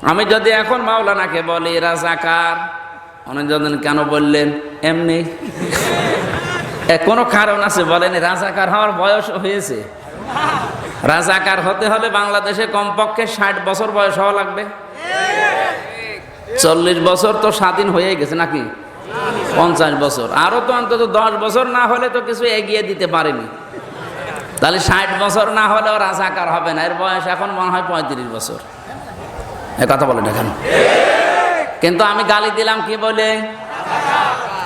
আমি যদি এখন মাওলানাকে বলি রাজাকার, উনি যদি কেন বললেন এমনি, কোনো কারণ আছে বলেন? রাজাকার হওয়ার বয়স হয়েছে। রাজাকার হতে হলে বাংলাদেশে কমপক্ষে 60 বছর বয়স হওয়া লাগবে। 40 বছর তো স্বাধীন হয়ে গেছে নাকি? 50 বছর, আরো তো অন্তত 10 বছর না হলে তো কিছু এগিয়ে দিতে পারেনি। তাহলে 60 বছর না হলেও রাজাকার হবে না। এর বয়স এখন মনে হয় 35 বছর। এ কথা বলেন এখন। কিন্তু আমি গালি দিলাম কি বলে?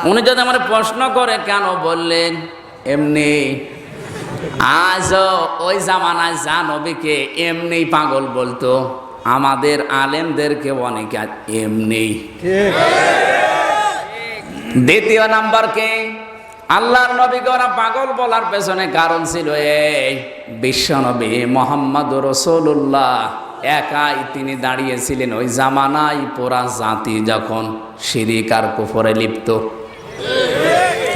উনি যদি আমার প্রশ্ন করে কেন বললেন এমনি, আজও ওই জামানায় যা নবীকে এমনি পাগল বলতো, আমাদের আলেমদেরকে অনেকে এমনি। দ্বিতীয় নাম্বার কে? আল্লাহর নবীকে ওরা পাগল বলার পেছনে কারণ ছিল এই, বিশ্বনবী মুহাম্মদুর রাসূলুল্লাহ একাই তিনি দাঁড়িয়েছিলেন ওই জামানায়, পুরা জাতি যখন শিরিক আর কুফরে লিপ্ত।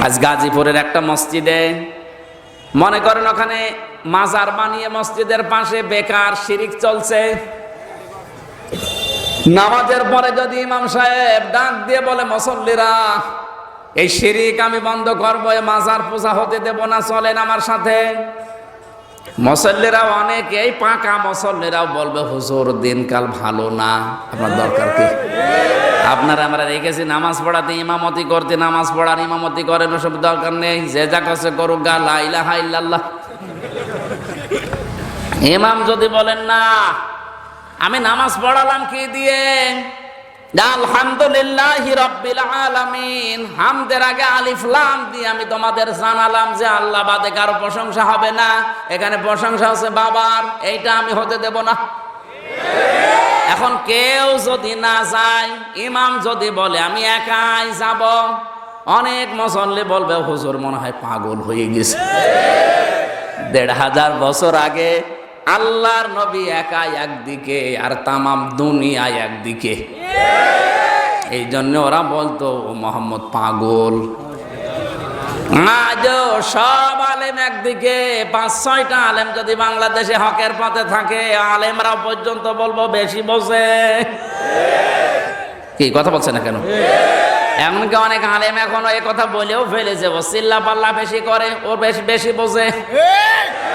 আজ গাজীপুরের একটা মসজিদে মনে করেন ওখানে মাজার বানিয়ে মসজিদের পাশে বেকার শিরিক চলছে। নামাজের পরে যদি ইমাম সাহেব ডাক দিয়ে বলে মুসল্লিরা এই শিরিক আমি বন্ধ করবো, মাজার পূজা হতে দেব না, চলেন আমার সাথে, মুসল্লিরাও অনেকেই পাকা মুসল্লিরাও বলবে হুজুর দিনকাল ভালো না, আপনার দরকার কি? আপনারা আমরা রেখেছি নামাজ পড়াতে, ইমামতি করতে, নামাজ পড়ার ইমামতি করেন, ওসব দরকার নেই, যে যা কাছে করুক গা, লা ইলাহা ইল্লাল্লাহ। ইমাম যদি বলেন না আমি নামাজ পড়ালাম কি দিয়ে, আলহামদুলিল্লাহি রাব্বিল আলামিন, হামদের আগে আলিফ লাম দিয়ে আমি তোমাদের জানালাম যে আল্লাহ বাদে কারো প্রশংসা হবে না, এখানে প্রশংসা হচ্ছে বাবার, এইটা আমি হতে দেব না। এখন কেউ যদি না যায়, ইমাম যদি বলে আমি একাই যাব, অনেক মুসল্লি বলবে হুজুর মনে হয় পাগল হয়ে গেছে। 1500 বছর আগে আল্লাহর নবী একাই একদিকে আর তামাম দুনিয়া একদিকে, এই জন্য ওরা বলতো মোহাম্মদ পাগল। আজও সব আলেম একদিকে, 5-6টা আলেম যদি বাংলাদেশে হকের পথে থাকে, আলেমরা পর্যন্ত বলবো বেশি বোঝে। কি কথা বলছে না কেন? এমনকি অনেক আলেম এখনো এ কথা বলেও ফেলেছে, ও চিল্লা পাল্লা বেশি করে, ও বেশি বোঝে।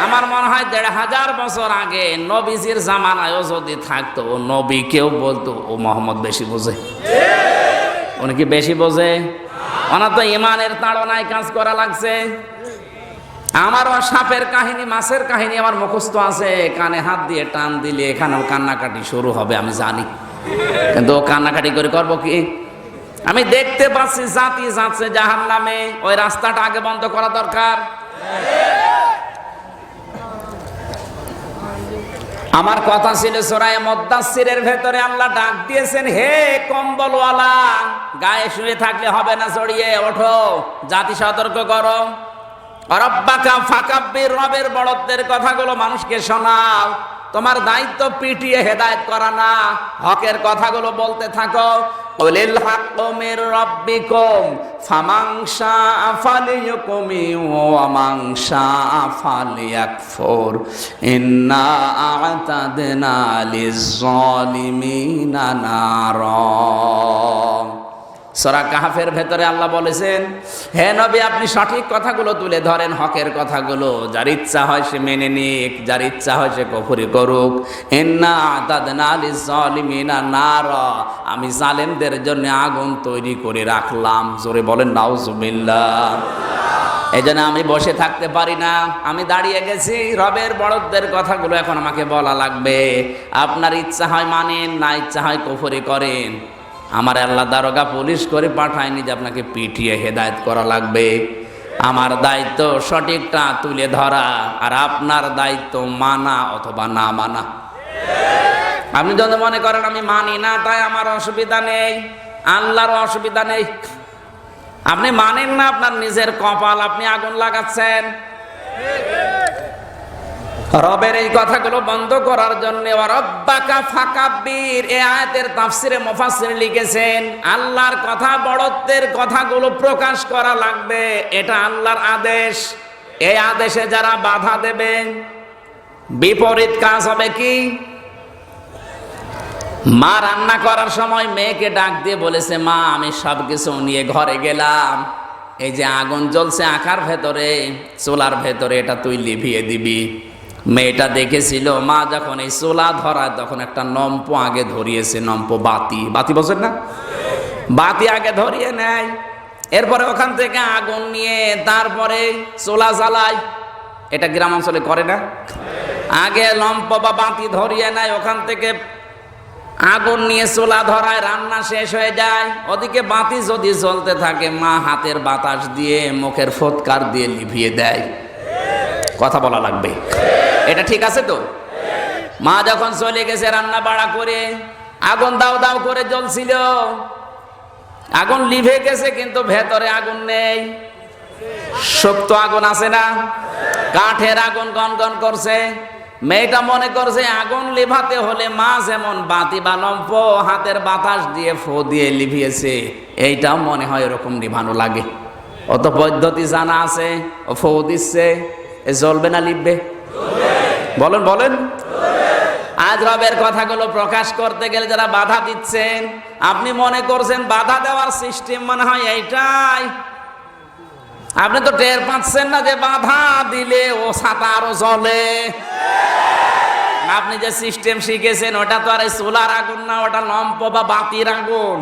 আমার মনে হয় 1500 বছর আগে নবীজির জামানায়ও যদি থাকতো, ও নবী কেউ বলতো ও মোহাম্মদ বেশি বোঝে। উনি কি বেশি বোঝে? ওনার তো ইমানের তাড়নায় কাজ করা লাগছে। আমারও সাপের কাহিনী, মাছের কাহিনী আমার মুখস্থ আছে, কানে হাত দিয়ে টান দিলে এখানেও কান্নাকাটি শুরু হবে আমি জানি, কিন্তু ও কান্নাকাটি করে করবো কি? আমি দেখতে পাচ্ছি জাতি যাচ্ছে জাহান্নামে, ওই রাস্তাটা আগে বন্ধ করা দরকার। আমার কথা ছিল সূরা মুদ্দাসসিরের ভেতরে আল্লাহ ডাক দিয়েছেন, হে কম্বলওয়ালা, গায়ে শুয়ে থাকলে হবে না, জড়িয়ে ওঠো, জাতি সতর্ক করো। রব্বাকা ফাকাব্বির, রবের বড়ত্বের কথাগুলো মানুষকে শোনাও। তোমার দায়িত্ব পিটিয়ে হেদায়েত করা না, হকের কথাগুলো বলতে থাকো। কুলিল হাক্কু মির রাব্বিকুম ফামান শাআ ফালিয়ুমিন ওয়া মান শাআ ফালিয়াকফুর ইন্না আ'তাদনা লিয-যালিমিনা নারা। সূরা কাহফের ভেতরে আল্লাহ বলেছেন, হে নবী আপনি সঠিক কথাগুলো তুলে ধরেন, হকের কথাগুলো, যার ইচ্ছা হয় সে মেনে নিক, যার ইচ্ছা হয় সে কুফরি করুক। ইন্না আ'তাদনা লিয-যালিমিনা নারা, আমি জালেমদের জন্য আগুন তৈরি করে রাখলাম। জোরে বলেন নাউজুবিল্লাহ। এজন্য আমি বসে থাকতে পারি না, আমি দাঁড়িয়ে গেছি। রবের বড়ত্বের কথাগুলো এখন আমাকে বলা লাগবে। আপনার ইচ্ছা হয় মানেন, না ইচ্ছা হয় কুফরি করেন। আমার আল্লাহ দারোগা পুলিশ করে পাঠায়নি যে আপনাকে পিটিয়ে হেদায়েত করা লাগবে। আমার দায়িত্ব সঠিকটা তুলে ধরা, আর আপনার দায়িত্ব মানা অথবা না মানা। আপনি যদি মনে করেন আমি মানি না তাই আমার অসুবিধা নেই, আল্লাহর অসুবিধা নেই। আপনি মানেন না, আপনার নিজের কপাল, আপনি আগুন লাগাচ্ছেন। রবের এই কথাগুলো বন্ধ করার জন্য রব্বাকা ফাকাব্বির, এই আয়াতের তাফসিরে মুফাসসির লিখেছেন আল্লাহর কথা, বড়ত্বের কথাগুলো প্রকাশ করা লাগবে, এটা আল্লাহর আদেশ। এই আদেশে যারা বাধা দেবে, বিপরীত কাজ হবে কি? মা রান্না করার সময় মেয়েকে ডাক দিয়ে বলেছে, মা আমি সব কিছু নিয়ে ঘরে গেলাম, এই যে আগুন জ্বলছে আঁকার ভেতরে, চুলার ভেতরে, এটা তুই লিভিয়ে দিবি। মেয়েটা দেখেছিল মা যখন এই চুলা ধরায় তখন একটা নম্প আগে ধরিয়েছে, নম্প বাতি, বাতি বোঝেন না, বাতি আগে ধরিয়ে নেয়, এরপরে ওখান থেকে আগুন নিয়ে তারপরে চুলা জ্বালায়। এটা গ্রাম অঞ্চলে করে না? আগে লম্প বা বাতি ধরিয়ে নেয়, ওখান থেকে আগুন নিয়ে চুলা ধরায়, রান্না শেষ হয়ে যায়। ওদিকে বাতি যদি জ্বলতে থাকে মা হাতের বাতাস দিয়ে মুখের ফৎকার দিয়ে লিভিয়ে দেয়। কথা বলা লাগবে, এটা ঠিক আছে তো? মা যখন চলে গেছে রান্না বাড়া করে, আগুন দাও দাও করে জ্বলছিল, আগুন লিভে গেছে কিন্তু ভেতরে আগুন নেই, সুপ্ত আগুন আছে না, কাঠের আগুন গনগন করছে। মেয়েটা মনে করছে আগুন লিভাতে হলে মা যেমন বাতি বা লম্প হাতের বাতাস দিয়ে ফো দিয়ে লিভিয়েছে, এইটাও মনে হয় এরকম নিভানো লাগে। অত পদ্ধতি জানা আছে, ও ফো দিচ্ছে, এ জ্বলবে না লিখবে? বলেন বলেন। আজ রবের কথাগুলো প্রকাশ করতে গেলে যারা বাধা দিচ্ছেন, আপনি মনে করছেন বাধা দেওয়ার সিস্টেম মনে হয় এইটাই। আপনি তো টের পাচ্ছেন না যে বাধা দিলে ও ছাতা আরো জ্বলে। আপনি যে সিস্টেম শিখেছেন ওটা তো আর চুলার আগুন না, ওটা লম্প বা বাতির আগুন।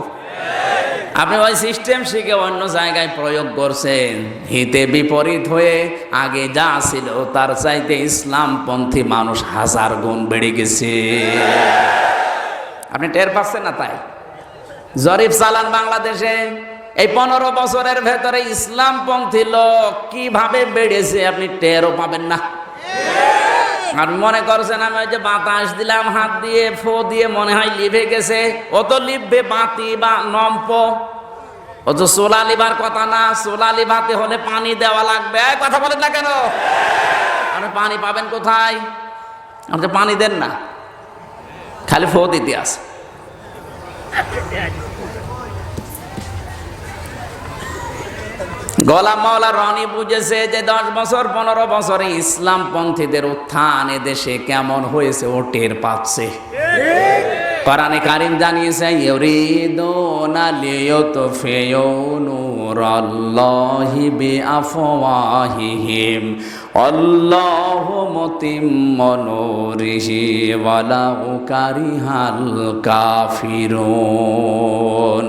আপনি ওই সিস্টেম শিখে অন্য জায়গায় প্রয়োগ করছেন, হিতে বিপরীত হয়ে আগে যা ছিল তার চাইতে ইসলামপন্থী মানুষ 1000 গুণ বেড়ে গেছে। আপনি টের পাচ্ছেন না? তাই জরিপ চালান বাংলাদেশে, এই 15 বছরের ভেতরে ইসলামপন্থী লোক কিভাবে বেড়েছে আপনি টেরও পাবেন না। আর মনে করছেন আমি ওই যে বাতাস দিলাম হাত দিয়ে, ফো দিয়ে মনে হয় লিভে গেছে, ও তো লিভবে বাতি বা লম্প, ও তো সোলা লিভার কথা না। সোলা লিভাতে হলে পানি দেওয়া লাগবে। কথা বলেন না কেন? আপনি পানি পাবেন কোথায়? আপনি পানি দেন না, খালি ফো দিতে আসে। গোলাম মাওলা রনি বুঝেছে যে 10 বছর 15 বছরে ইসলামপন্থীদের উত্থান এদেশে কেমন হয়েছে ও টের পাচ্ছে। কোরআনে কারীম জানিয়েছে, ইউরিদুনা লিইউতফিউ নূরাল্লাহি বিআফওয়াহিহিম আল্লাহু মুতিম্মু নূরিহি ওয়ালাউ কারিহাল কাফিরুন।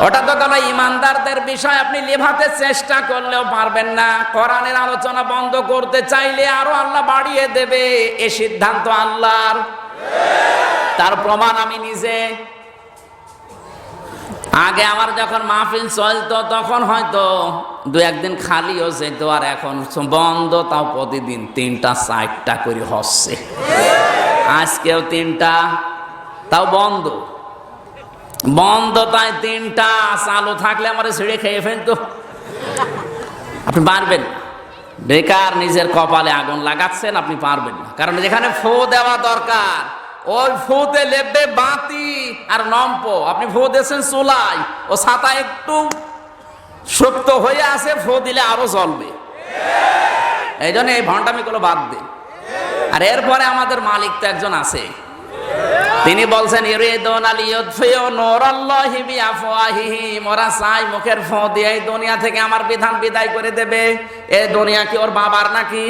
ওটা তো কোনো ইমানদারদের বিষয়, আপনি লেভাতে চেষ্টা করলেও পারবেন না। কোরআনের আলোচনা বন্ধ করতে চাইলে আরো আল্লাহ বাড়িয়ে দেবে, এ সিদ্ধান্ত আল্লাহর। তার প্রমাণ আমি নিজে। আগে আমার যখন মাহফিল চলতো তখন হয়তো 2-1 দিন খালিও যেত, আর এখন বন্ধ, তাও প্রতিদিন 3টা-4টা করে হচ্ছে। আজকেও 3টা, তাও বন্ধ। বন্ধ তাই 3টা, চালু থাকলে আমার ছিঁড়ে খেয়ে ফেলতো। আপনি পারবেন না, বেকার নিজের কপালে আগুন লাগাচ্ছেন, আপনি পারবেন না। কারণ যেখানে ফো দেওয়া দরকার ওই ফোতে লেপবে বাতি আর লম্প, আপনি ফো দিয়েছেন চুলাই, ও ছাতা একটু সুপ্ত হয়ে আছে, ফো দিলে আরো জ্বলবে। এই জন্য এই ভণ্ডামিগুলো বাদ দিন। আর এরপরে আমাদের মালিক তো একজন আছে, তিনি বলছেন, ইউরিদুনা লিইউতফিউ নূরাল্লাহি বিআফওয়াহিহিম, ওরা চায় মুখের ফো দিয়ে এই দুনিয়া থেকে আমার বিধান বিদায় করে দেবে। এই দুনিয়া কি ওর বাবার নাকি?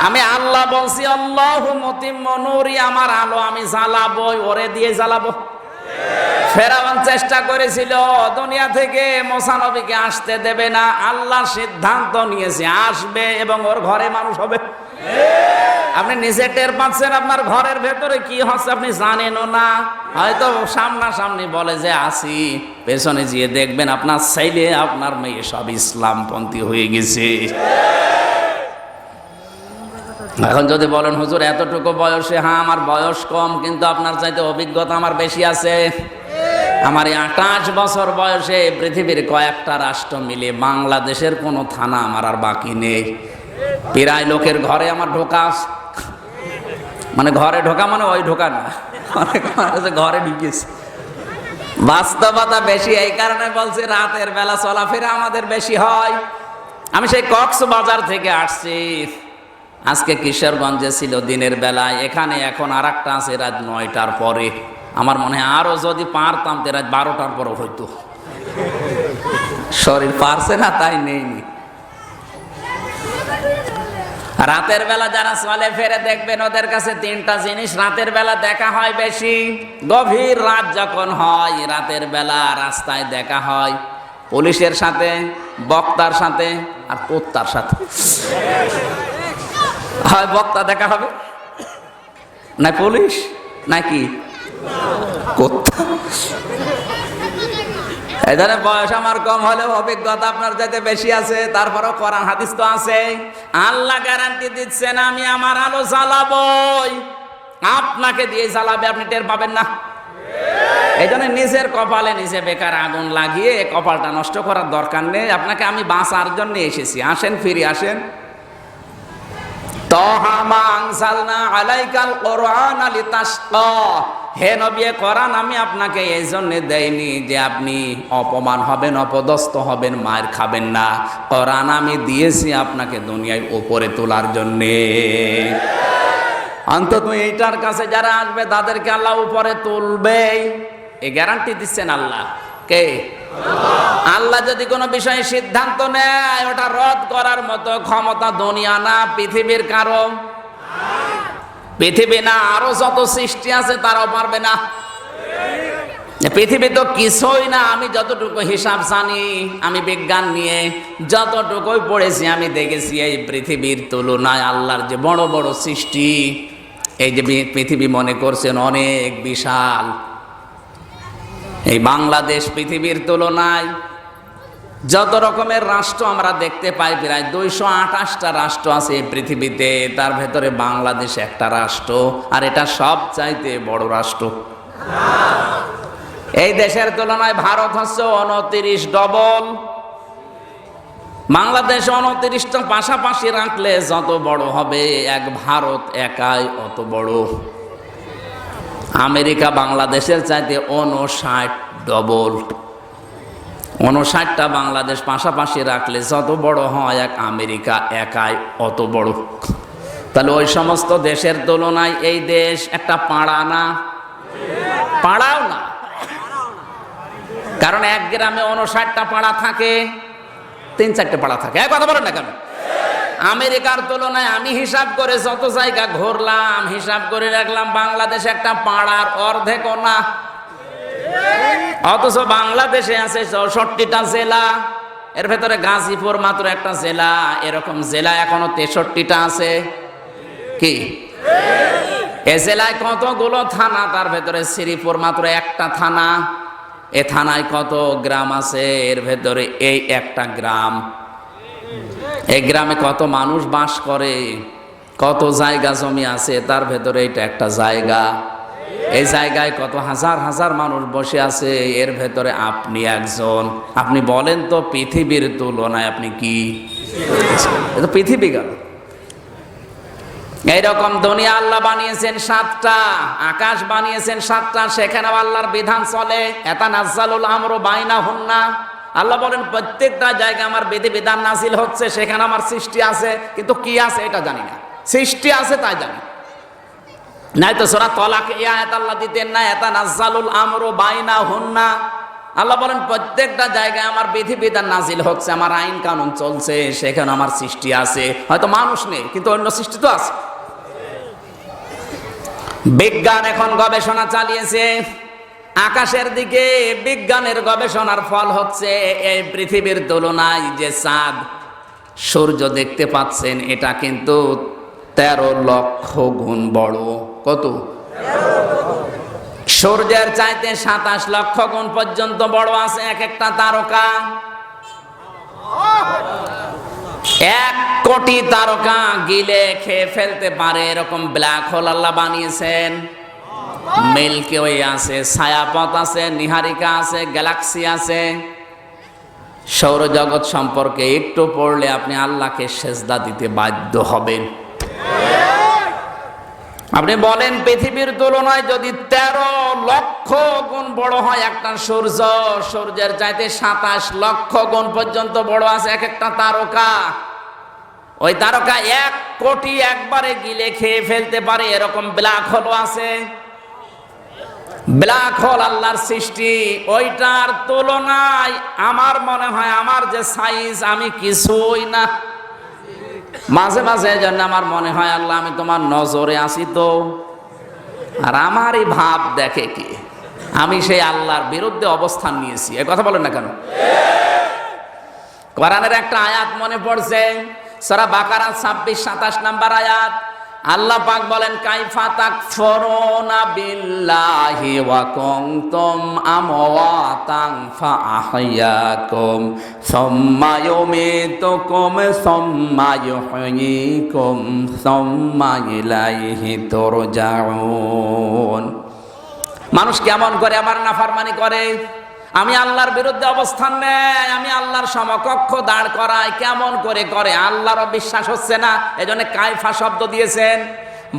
আমি আল্লাহ বলছি, আল্লাহু মুতিম্মু নূরি, আমার আলো আমি জ্বালাবই, ওরে দিয়ে জ্বালাবো। ফেরাউন চেষ্টা করেছিল দুনিয়া থেকে মুসা নবীকে আসতে দেবে না, আল্লাহ সিদ্ধান্ত নিয়েছে আসবে এবং ওর ঘরে মানুষ হবে। আপনি নিজে টের পাচ্ছেন আপনার ঘরের ভেতরে কি হচ্ছে আপনি জানেনও না। হয়তো সামনাসামনি বলে যে আসি, পেছনে গিয়ে দেখবেন আপনার ছেলে আপনার মেয়ে সব ইসলামপন্থী হয়ে গেছে। এখন যদি বলেন হুজুর এতটুকু বয়সে, হ্যাঁ আমার বয়স কম, কিন্তু আপনার চাইতে অভিজ্ঞতা আমার বেশি আছে। আমার এই 28 বছর বয়সে পৃথিবীর কয়েকটা রাষ্ট্র মিলে বাংলাদেশের কোনো থানা আমার আর বাকি নেই। প্রায় লোকের ঘরে আমার ঢোকা, মানে ঘরে ঢোকা মানে ওই ঢোকা না, ঘরে ঢুকেছে। বাস্তবতা বেশি, এই কারণে বলছি রাতের বেলা চলাফেরা আমাদের বেশি হয়। আমি সেই কক্সবাজার থেকে আসছি, আজকে কিশোরগঞ্জে ছিল দিনের বেলায়, এখানে এখন আর একটা আছে রাত 9টার পরে। আমার মনে হয় আরো যদি পারতাম তো রাত 12টার পরে হইতো। শরীর পারছে না তাই নেইনি। রাতের বেলা যারা চলে ফেরে দেখবেন ওদের কাছে তিনটা জিনিস রাতের বেলা দেখা হয় বেশি। গভীর রাত যখন হয় রাতের বেলা রাস্তায় দেখা হয় পুলিশের সাথে, বক্তার সাথে আর কুত্তার সাথে। হয় বক্তা দেখা হবে, না পুলিশ, নাকি কুত্তা। এই ধরনের বয়স আমার কম হলেও অভিজ্ঞতা আপনার যাতে বেশি আছে, তারপরেও কোরআন হাদিস তো আছে। আল্লাহ গ্যারান্টি দিচ্ছেন আমি আমার আলো জ্বালাবই, আপনাকে দিয়ে জ্বালাবে, আপনি টের পাবেন না। এই জন্য নিজের কপালে নিজে বেকার আগুন লাগিয়ে কপালটা নষ্ট করার দরকার নেই। আপনাকে আমি বাঁচার জন্য এসেছি, আসেন ফিরে আসেন। হে নবী, কোরআন আমি আপনাকে এই জন্য দেইনি যে আপনি অপমান হবেন, অপদস্থ হবেন, মায়ের খাবেন না। কোরআন আমি দিয়েছি আপনাকে দুনিয়ায় উপরে তোলার জন্যে। অন্তত এইটার কাছে যারা আসবে তাদেরকে আল্লাহ উপরে তুলবে, এই গ্যারান্টি দিচ্ছেন আল্লাহ। কে? আল্লাহ যদি কোনো বিষয়ে সিদ্ধান্ত নেয় ওটা রদ করার মতো ক্ষমতা দুনিয়া না পৃথিবীর কারো, পৃথিবী না আরো যত সৃষ্টি আছে তারাও পারবে না। পৃথিবী তো কিছুই না। আমি যতটুকু হিসাব জানি, আমি বিজ্ঞান নিয়ে যতটুকুই পড়েছি, আমি দেখেছি এই পৃথিবীর তুলনায় আল্লাহর যে বড় বড় সৃষ্টি, এই যে পৃথিবী মনে করছেন অনেক বিশাল, এই বাংলাদেশ পৃথিবীর তুলনায় যত রকমের রাষ্ট্র আমরা দেখতে পাই, প্রায় 228টা রাষ্ট্র আছে এই পৃথিবীতে, তার ভেতরে বাংলাদেশ একটা রাষ্ট্র, আর এটা সবচাইতে বড় রাষ্ট্র। এই দেশের তুলনায় ভারত হচ্ছে 29 ডবল। বাংলাদেশ 29টা পাশাপাশি রাখলে যত বড় হবে, এক ভারত একাই অত বড়। আমেরিকা বাংলাদেশের চাইতে 59 ডবল। 59টা বাংলাদেশ পাশাপাশি রাখলে যত বড় হয়, এক আমেরিকা একাই অত বড়। তাহলে ওই সমস্ত দেশের তুলনায় এই দেশ একটা পাড়া না, পাড়াও না। কারণ এক গ্রামে 59টা পাড়া থাকে, 3-4টে পাড়া থাকে। এক কথা বলেন না কেন? আমেরিকার তুলনায় আমি হিসাব করে যত জায়গা ঘুরলাম, হিসাব করে রাখলাম বাংলাদেশ একটা পাড়ার অর্ধেকও না। অথচ বাংলাদেশে আছে 64টা জেলা, এর ভেতরে গাজীপুর মাত্র একটা জেলা। এরকম জেলা এখনো 63টা আছে। কি এ জেলায় কতগুলো থানা, তার ভেতরে শ্রীপুর মাত্র একটা থানা। এ থানায় কত গ্রাম আছে, এর ভেতরে এই একটা গ্রাম। এই গ্রামে কত মানুষ বাস করে, কত জায়গা জমি আছে, তার ভেতরে এটা একটা জায়গা। এই জায়গায় কত হাজার হাজার মানুষ বসে আছে, এর ভেতরে আপনি একজন। আপনি বলেন তো পৃথিবীর তুলনায় আপনি কি? এটা পৃথিবী গেল। এইরকম দুনিয়া আল্লাহ বানিয়েছেন 7টা, আকাশ বানিয়েছেন 7টা, সেখানে আল্লাহর বিধান চলে। ইয়াতানাজ্জালুল আমরু বাইনাহুন্না। আল্লাহ বলেন প্রত্যেকটা জায়গায় আমার বিধিবিধান নাজিল হচ্ছে, সেখানে আমার সৃষ্টি আছে, কিন্তু কি আছে এটা জানি না। সৃষ্টি আছে তাই জানি, নাই তো সূরা তালাক এই আয়াত আল্লাহ দিতেন না, ইয়াতানাজ্জালুল আমরু বাইনাহুন্না। আল্লাহ বলেন প্রত্যেকটা জায়গায় আমার বিধিবিধান নাজিল হচ্ছে, আমার আইন কানুন চলছে, সেখানে আমার সৃষ্টি আছে। হয়তো মানুষ নেই, কিন্তু অন্য সৃষ্টি তো আছে। বিজ্ঞান এখন গবেষণা চালিয়েছে আকাশের দিকে। বিজ্ঞানের গবেষণার ফল হচ্ছে এই পৃথিবীর তুলনায় যে চাঁদ সূর্য দেখতে পাচ্ছেন, এটা কিন্তু 13 লক্ষ গুণ বড়। কত? সূর্যের চাইতে 27 লক্ষ গুণ পর্যন্ত বড় আছে এক একটা তারকা। 1 কোটি তারকা গিলে খেয়ে ফেলতে পারে এরকম ব্ল্যাক হোল আল্লাহ বানিয়েছেন। মিল্কি ওয়ে আছে, ছায়াপথ আছে, নিহারিকা আছে, গ্যালাক্সি আছে। সৌরজগৎ সম্পর্কে একটু পড়লে আপনি আল্লাহকে সেজদা দিতে বাধ্য হবেন। আপনি বলেন পৃথিবীর তুলনায় যদি 13 লক্ষ গুণ বড় হয় একটা সূর্য, সূর্যের চাইতে 27 লক্ষ গুণ পর্যন্ত বড় আছে এক একটা তারকা। ওই তারকা 1 কোটি একবারে গিলে খেয়ে ফেলতে পারে এরকম ব্ল্যাক হোল আছে। ব্ল্যাক হোল আল্লাহর সৃষ্টি, ওইটার তুলনায় আমার মনে হয় আমার যে সাইজ আমি কিছুই না। মাঝে মাঝে এজন্য আমার মনে হয় আল্লাহ আমি তোমার নজরে আসি তো, আর আমারই ভাব দেখে কি, আমি সেই আল্লাহর বিরুদ্ধে অবস্থান নিয়েছি। এই কথা বলেন না কেন? কোরআনের একটা আয়াত মনে পড়ছে, সূরা বাকারা 26-27 নম্বর আয়াত। আল্লাহ পাক বলেন, কাইফা তাকফুরুনা বিল্লাহি ওয়া কুনতুম আমওয়াতান ফাআহইয়াকুম সুম্মা ইউমীতুকুম সুম্মা ইউহয়ীকুম সুম্মা ইলাইহি তুরজাউন। মানুষ কেমন করে আমার নাফরমানি করে, আমি আল্লাহর বিরুদ্ধে অবস্থান নেয়, আমি আল্লাহর সমকক্ষ দাঁড় করাই, কেমন করে করে আল্লাহরও বিশ্বাস হচ্ছে না। এজন্য কাইফা শব্দ দিয়েছেন।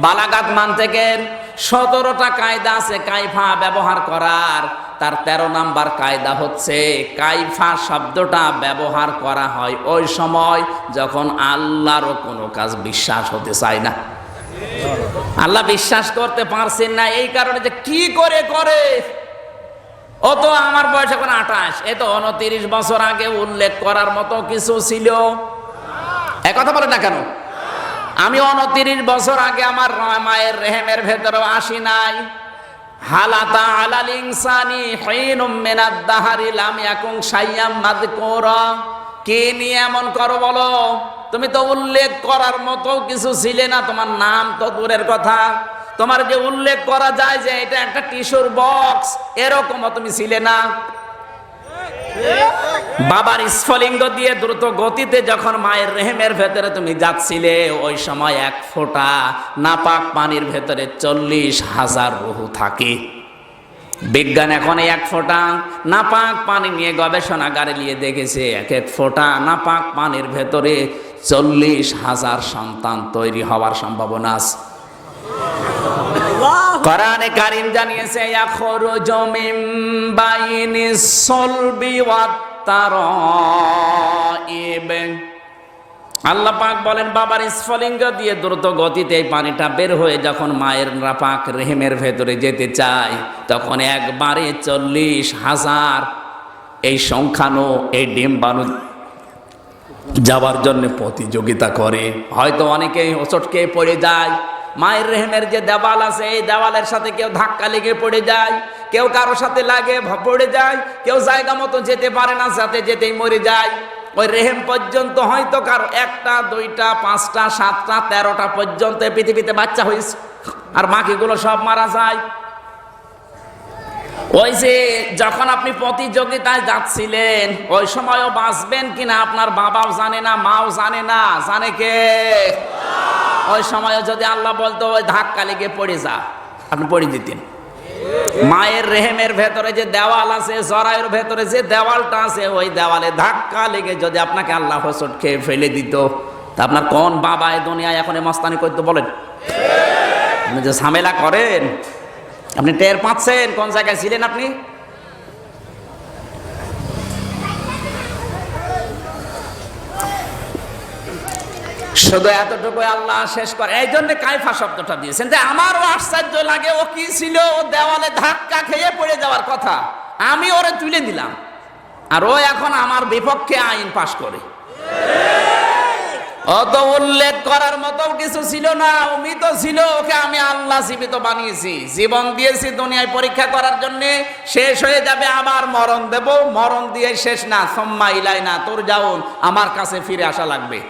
বালাগাত মানতেকের 17টা কায়দা আছে কাইফা ব্যবহার করার। তার 13 নাম্বার কায়দা হচ্ছে কাইফা শব্দটা ব্যবহার করা হয় ওই সময় যখন আল্লাহরও কোনো কাজ বিশ্বাস হতে চায় না, আল্লাহ বিশ্বাস করতে পারছেন না, এই কারণে যে কি করে করে। ও তো আমার বয়স এখন 28, এ তো 29 বছর আগে উল্লেখ করার মতো কিছু ছিল। এক কথা বলে না কেন? আমি 29 বছর আগে আমার মায়ের রেহেমের ভেতরে আসি নাই। হালাতা আলাল ইনসানি হিনুম মিনাদ দাহরি লাম ইয়াকুন শাইয়াম মাযকুরা। কে নিয়ে এমন করো বলো? তুমি তো উল্লেখ করার মতো কিছু ছিলে না, তোমার নাম তো দূরের কথা, তোমার যে উল্লেখ করা যায় যে এটা একটা টিস্যুর বক্স, এরকমও তুমি ছিলে না। বাবার স্ফলিঙ্গ দিয়ে দ্রুত গতিতে যখন মায়ের রেহেমের ভেতরে তুমি যাচ্ছিলে, ওই সময় 1 ফোঁটা নাপাক পানির ভেতরে 40,000 রূহ থাকে। বিজ্ঞান এখন 1 ফোঁটা নাপাক পানি নিয়ে গবেষণাগারে নিয়ে দেখেছে 1 ফোঁটা নাপাক পানির ভেতরে 40,000 সন্তান তৈরি হওয়ার সম্ভাবনা আছে। কোরআনে কারীম জানিয়েছে, ইয়াখরুজু মিন বাইনিস সলবি ওয়াত তারাইব। আল্লাহ পাক বলেন, বাবার স্ফলিঙ্গ দিয়ে দ্রুত গতিতে এই পানিটা বের হয়ে যখন মায়ের নাপাক রেহেমের ভেতরে যেতে চায়, তখন একবারে 40,000 এই সংখ্যানো এই ডিম্বাণু যাবার জন্য প্রতিযোগিতা করে। হয়তো অনেকেই হোঁচট খেয়ে পড়ে যায়। মায়ের রেহেমের যে দেওয়াল আছে, এই দেওয়ালের সাথে কেউ ধাক্কা লেগে পড়ে যায়, কেউ কারো সাথে লাগে পড়ে যায়, কেউ জায়গা মতো যেতে পারে না, সাথে যেতেই মরে যায়। ওই রেহেম পর্যন্ত হয়তো কারো 1টা 2টা 5টা 7টা 13টা পর্যন্ত পৃথিবীতে বাচ্চা হয়েছে, আর বাকিগুলো সব মারা যায়। ওই যে যখন আপনি প্রতিযোগিতায় যাচ্ছিলেন, ওই সময়ও বাঁচবেন কিনা আপনার বাবাও জানে না, মাও জানে না, জানে কে? ওই সময়ও যদি আল্লাহ বলতো ওই ধাক্কা লেগে পড়ে যা, আপনি পড়ে যেতেন। মায়ের রেহেমের ভেতরে যে দেওয়াল আছে, জরায়ুর ভেতরে যে দেওয়ালটা আছে, ওই দেওয়ালে ধাক্কা লেগে যদি আপনাকে আল্লাহ হোঁচট খেয়ে ফেলে দিত, তা আপনার কোন বাবা এই দুনিয়ায় এখন মস্তানি করতে বলেন? আপনি যে ঝামেলা করেন, আপনি টের পাচ্ছেন কোন জায়গায় ছিলেন আপনি? শুধু এতটুকু আল্লাহ শেষ করে। এই জন্য কাইফা শব্দটা দিয়েছেন, যে আমারও আশ্চর্য লাগে, ও কি ছিল, ও দেওয়ালে ধাক্কা খেয়ে পড়ে যাওয়ার কথা, আমি ওরে তুলে দিলাম, আর ও এখন আমার বিপক্ষে আইন পাশ করে। ও তো উল্লেখ করার মতো কিছু ছিল না, মৃত ছিল, ওকে আমি আল্লাহ জীবিত বানিয়েছি, জীবন দিয়েছি দুনিয়ায় পরীক্ষা করার জন্য। শেষ হয়ে যাবে, আবার মরণ দেব, মরণ দিয়ে শেষ না, সুম্মা ইলাইনা তুরজাউন, আমার কাছে ফিরে আসা লাগবে।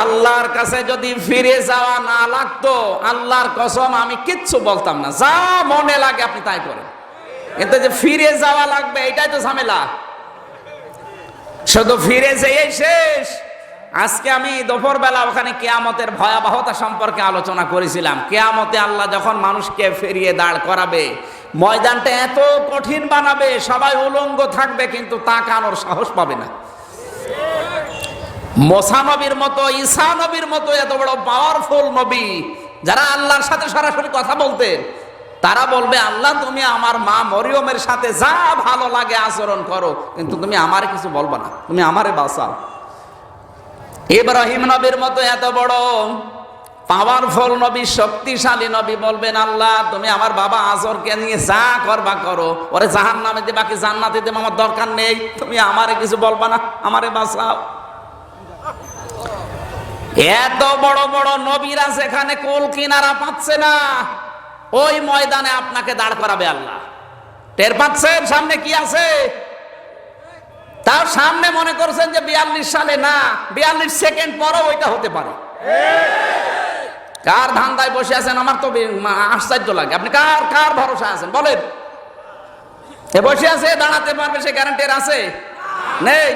আল্লাহর কাছে যদি ফিরে যাওয়া না লাগতো, আল্লাহর কসম আমি কিচ্ছু বলতাম না, যা মনে লাগে আপনি তাই করেন, কিন্তু যে ফিরে যাওয়া লাগবে এটাই তো ঝামেলা। শুধু ফিরে যেয়ে শেষ। আজকে আমি দুপুরবেলা ওখানে কিয়ামতের ভয়াবহতা সম্পর্কে আলোচনা করেছিলাম। কিয়ামতে আল্লাহ যখন মানুষকে ফিরিয়ে দাঁড় করাবে, ময়দানটা এত কঠিন বানাবে, সবাই উলঙ্গ থাকবে, কিন্তু তাকানোর সাহস পাবে না। মুসা নবীর মতো, ঈসা নবীর মতো এত বড় পাওয়ারফুল নবী, যারা আল্লাহর সাথে সরাসরি কথা বলতেন, তারা বলবে, আল্লাহ তুমি আমার মা মরিয়মের সাথে যা ভালো লাগে আচরণ করো, কিন্তু তুমি আমারে কিছু বলবা না, তুমি আমারে বাঁচাও। ইব্রাহিম নবীর মতো এত বড় পাওয়ারফুল নবী, শক্তিশালী নবী বলবেন আল্লাহ তুমি আমার বাবা আজরকে নিয়ে যা করবা করো, ওরে জাহান্নামে দিবা কি জান্নাতে দিবা আমার দরকার নেই, তুমি আমারে কিছু বলবা না, আমারে বাঁচাও। এত বড় বড় নবীরা যেখানে কোল কিনারা পাচ্ছে না, ওই ময়দানে আপনাকে দাঁড় করাবে আল্লাহ। টের পাচ্ছেন সামনে কি আছে? তাও সামনে মনে করছেন যে 42 সালে না, 42 সেকেন্ড পরও ওইটা হতে পারে। কার ধান্দায় বসে আছেন আমার তো আশ্চর্য লাগে। আপনি কার কার ভরসা আছেন বলেন? এ বসে আছে দাঁড়াতে পারবে সে গ্যারান্টি আছে? নেই।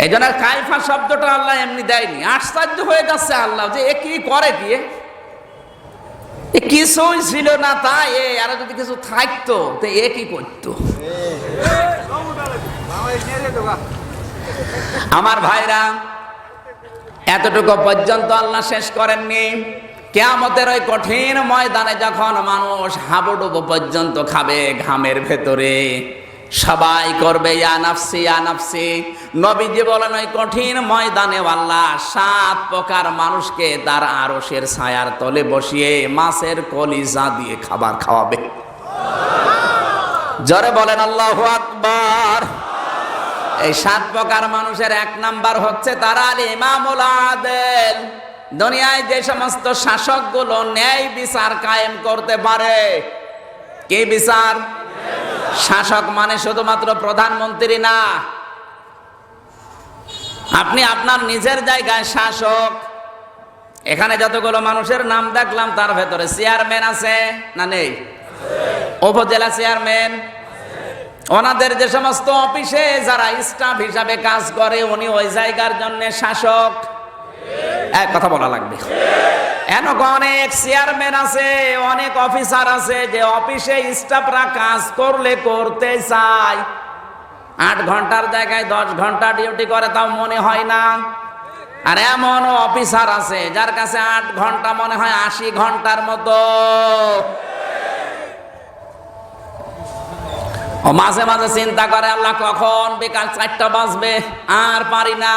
এই জন্য কাইফা শব্দটা আল্লাহ এমনি দেয়নি, আশ্চর্য হয়ে যাচ্ছে আল্লাহ যে এ কি করে দিয়ে, কিছুই ছিল না তাই আর যদি কিছু থাকতো তো এ কি করতো? আমার ভাইরা, এতটুকু পর্যন্ত আল্লাহ শেষ করেননি। কিয়ামতের ওই কঠিন ময়দানে যখন মানুষ হাবুডুবু পর্যন্ত খাবে ঘামের ভেতরে, সবাই করবে ইয়া নাফসি ইয়া নাফসি। নবীজি বলেন ওই কঠিন ময়দানে আল্লাহ 7 প্রকার মানুষকে তার আরশের ছায়ার তলে বসিয়ে মাছের কলিজা দিয়ে খাবার খাওয়াবে। জোরে বলেন আল্লাহু আকবার। এই 7 প্রকার মানুষের 1 নাম্বার হচ্ছে তারা আল ইমামুল আদেল। দুনিয়ায় যে সমস্ত শাসকগুলো ন্যায় বিচার কায়েম করতে পারে। কি বিচার? শাসক মানে শুধুমাত্র প্রধানমন্ত্রী না, আপনি আপনার নিজের জায়গায় শাসক। এখানে যতগুলো মানুষের নাম দেখলাম তার ভেতরে চেয়ারম্যান আছে না নেই? উপজেলা চেয়ারম্যান, ওনাদের যে সমস্ত অফিসে যারা স্টাফ হিসাবে কাজ করে উনি ওই জায়গার জন্য শাসক। এক কথা বলা লাগবে, অনেক চেয়ারম্যান আছে, অনেক অফিসার আছে যে অফিসে স্টাফরা কাজ করলে করতে চায়, 8 ঘন্টার জায়গায় 10 ঘন্টা ডিউটি করে তাও মনে হয় না। আর এমন অফিসার আছে যার কাছে 8 ঘন্টা মনে হয় 80 ঘন্টার মতো। ও মাঝে মাঝে চিন্তা করে আল্লাহ কখন বিকাল 4টা বাজবে, আর পারি না।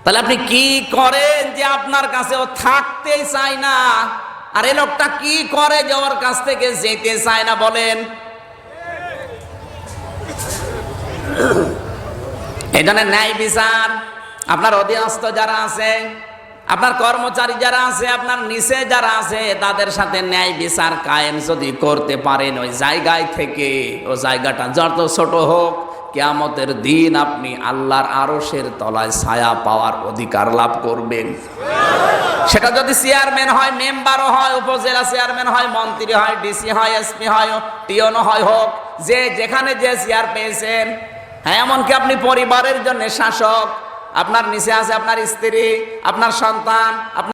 তাহলে আপনি কি করেন যে আপনার কাছে ও থাকতে চায় না? আর এই লোকটা কি করে যে ওর কাছ থেকে যেতে চায় না বলেন? এই জন্য ন্যায় বিচার, আপনার অধীনস্থ যারা আছে, আপনার কর্মচারী যারা আছে, আপনার নিচে যারা আছে, তাদের সাথে ন্যায় বিচার কায়েম যদি করতে পারেন ওই জায়গায় থেকে, ও জায়গাটা যত ছোট হোক, কিয়ামতের দিন আপনি আল্লাহর আরশের তলায় ছায়া পাওয়ার অধিকার লাভ করবেন। সেটা যদি চেয়ারম্যান হয়, মেম্বারও হয়, উপজেলা চেয়ারম্যান হয়, মন্ত্রী হয়, ডিসি হয়, এসপি হয়, টিওনো হয়, হোক, যে যেখানে যে চেয়ার পেয়েছেন। হ্যাঁ, এমনকি আপনি পরিবারের জন্য শাসক, আপনার নিচে আছে আপনার স্ত্রী, আপনার সন্তান,